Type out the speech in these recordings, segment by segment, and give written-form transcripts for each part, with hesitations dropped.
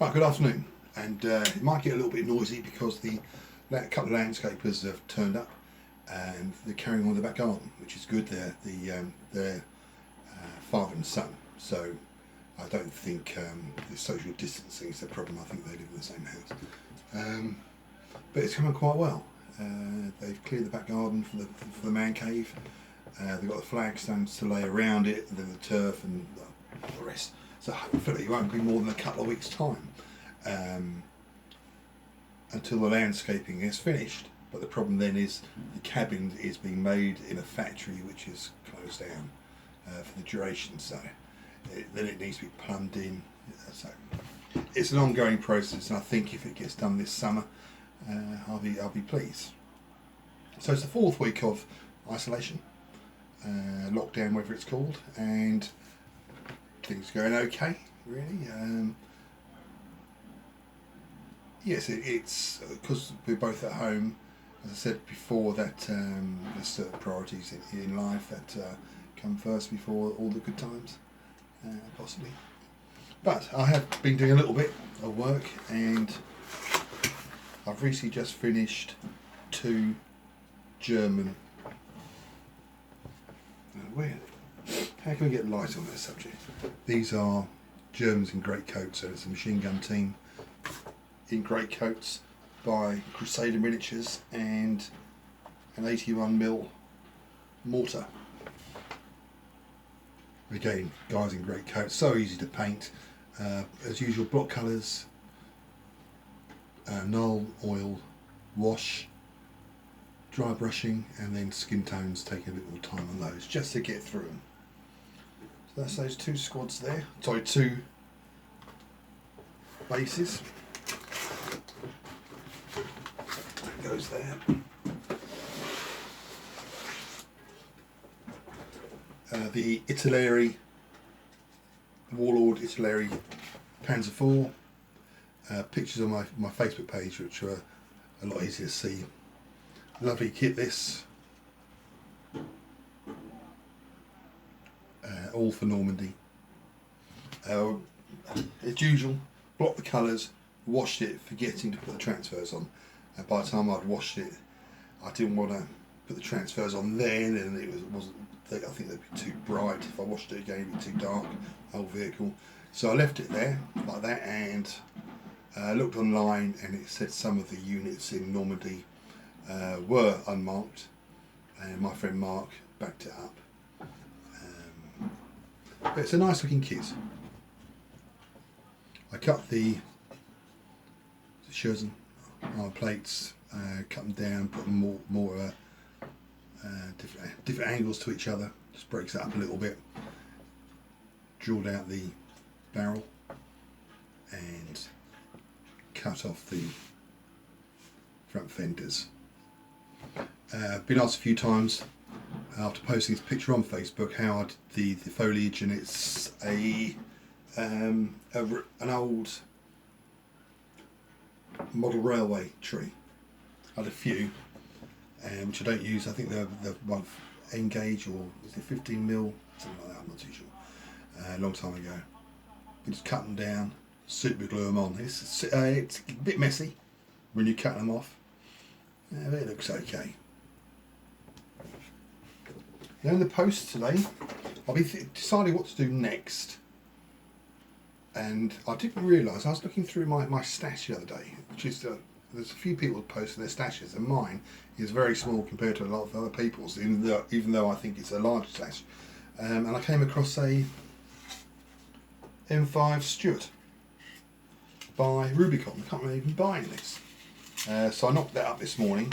Right, good afternoon, and it might get a little bit noisy because a couple of landscapers have turned up and they're carrying on the back garden, which is good. They're father and son, so I don't think the social distancing is the problem. I think they live in the same house, but it's coming quite well. They've cleared the back garden for the man cave. They've got the flagstones to lay around it, and then the turf and the rest. So hopefully it won't be more than a couple of weeks' time until the landscaping is finished. But the problem then is the cabin is being made in a factory which is closed down for the duration. So then it needs to be plumbed in. So it's an ongoing process, and I think if it gets done this summer, I'll be pleased. So it's the 4th week of isolation, lockdown, whatever it's called, and things are going okay, really. Yes, it's because we're both at home. As I said before, that there's certain priorities in life that come first before all the good times, possibly. But I have been doing a little bit of work, and I've recently just finished 2 German. How can we get light on this subject? These are Germans in greatcoats, so it's a machine gun team in greatcoats by Crusader Miniatures and an 81mm mortar. Again, guys in greatcoats, so easy to paint. As usual, block colours, null, oil, wash, dry brushing, and then skin tones, taking a bit more time on those just to get through them. So that's those 2 squads there. Sorry, 2 bases. That goes there. The Italeri, Warlord Italeri Panzer IV. Pictures on my Facebook page, which are a lot easier to see. Lovely kit this. All for Normandy. As usual, blocked the colours, washed it, forgetting to put the transfers on. And by the time I'd washed it, I didn't want to put the transfers on then, and I think they'd be too bright. If I washed it again, it'd be too dark, whole vehicle. So I left it there like that, and looked online, and it said some of the units in Normandy were unmarked, and my friend Mark backed it up. But it's a nice looking kit. I cut the Schürzen armor plates, cut them down, put them more different angles to each other, just breaks it up a little bit. Drilled out the barrel and cut off the front fenders. Been asked a few times after posting this picture on Facebook how I did the foliage, and it's an old model railway tree. I had a few, which I don't use. I think they're one N-gauge, or is it 15mm, something like that, I'm not too sure. A long time ago. We just cut them down, super glue them on. It's a bit messy when you cut them off, but it looks okay. Now in the post today, I'll be deciding what to do next. And I didn't realise, I was looking through my stash the other day, which is, there's a few people posting their stashes, and mine is very small compared to a lot of other people's, even though I think it's a large stash. And I came across a M5 Stuart by Rubicon. I can't remember even buying this. So I knocked that up this morning.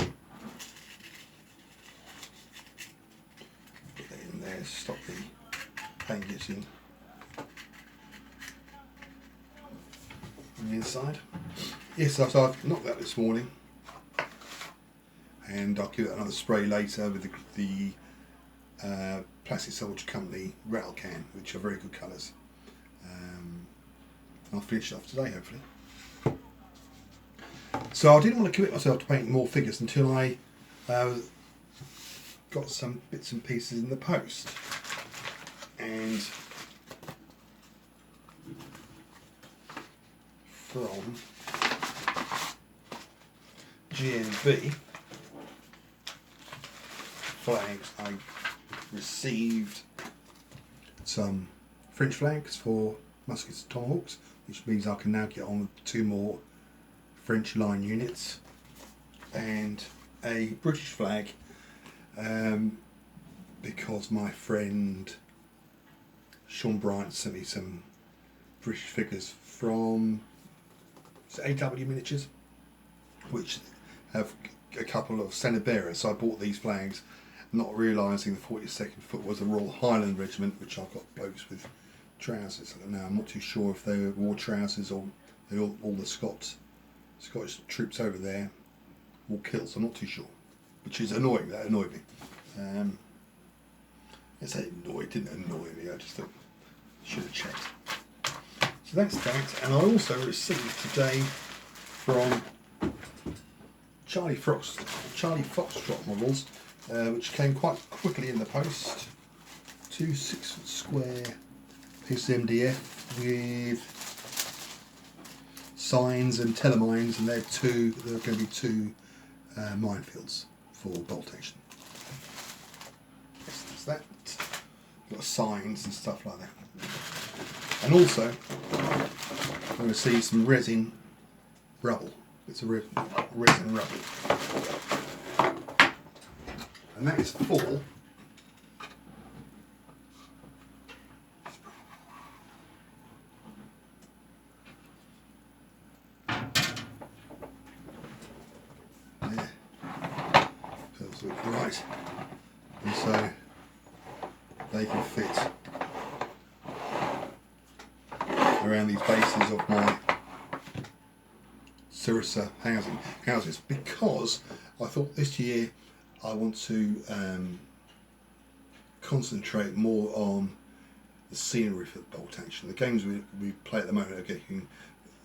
Put that in there, stop the paint getting on the inside. Yes, so I've knocked that this morning, and I'll give it another spray later with the Plastic Soldier Company rattle can, which are very good colours. I'll finish it off today, hopefully. So I didn't want to commit myself to painting more figures until I got some bits and pieces in the post, and from GMB flags. I received some French flags for muskets and tomahawks, which means I can now get on with 2 more French line units, and a British flag because my friend Sean Bryant sent me some British figures from AW Miniatures, which have a couple of centre bearers. So I bought these flags, not realising the 42nd Foot was a Royal Highland Regiment, which I've got blokes with trousers. Now I'm not too sure if they wore trousers or they all the Scottish troops over there wore kilts. I'm not too sure, which is annoying. That annoyed me. It didn't annoy me. I just thought should have checked. So that's that, and I also received today from Charlie Foxtrot models, which came quite quickly in the post. 2 6-foot square pieces of MDF with signs and telemines, and there are going to be 2 minefields for bolt action. Yes, that's that. Got signs and stuff like that. And also, I'm going to see some resin rubble. It's a resin rubble. And that is for right, and so they can fit around these bases of my Sarissa houses, because I thought this year I want to concentrate more on the scenery for bolt action. The games we play at the moment are getting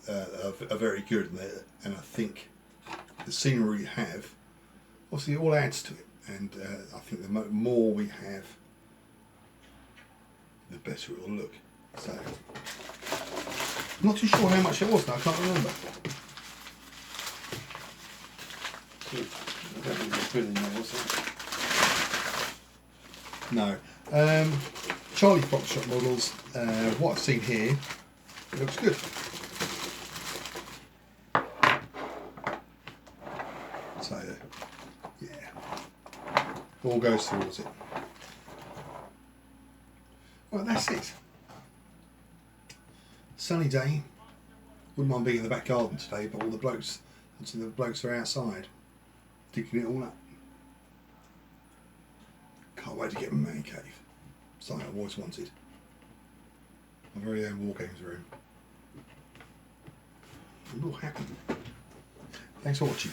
are very good, and I think the scenery we have, obviously, it all adds to it, and I think the more we have, the better it will look. So, I'm not too sure how much it was now, I can't remember. I don't think there's been in there, was there? No. Charlie Foxtrot models, what I've seen here, it looks good. So, yeah, all goes towards it. Well, that's it. Sunny day. Wouldn't mind being in the back garden today, but all the blokes are outside digging it all up. Can't wait to get my man cave. Something I've always wanted. My very own war games room. It will happen. Thanks for watching.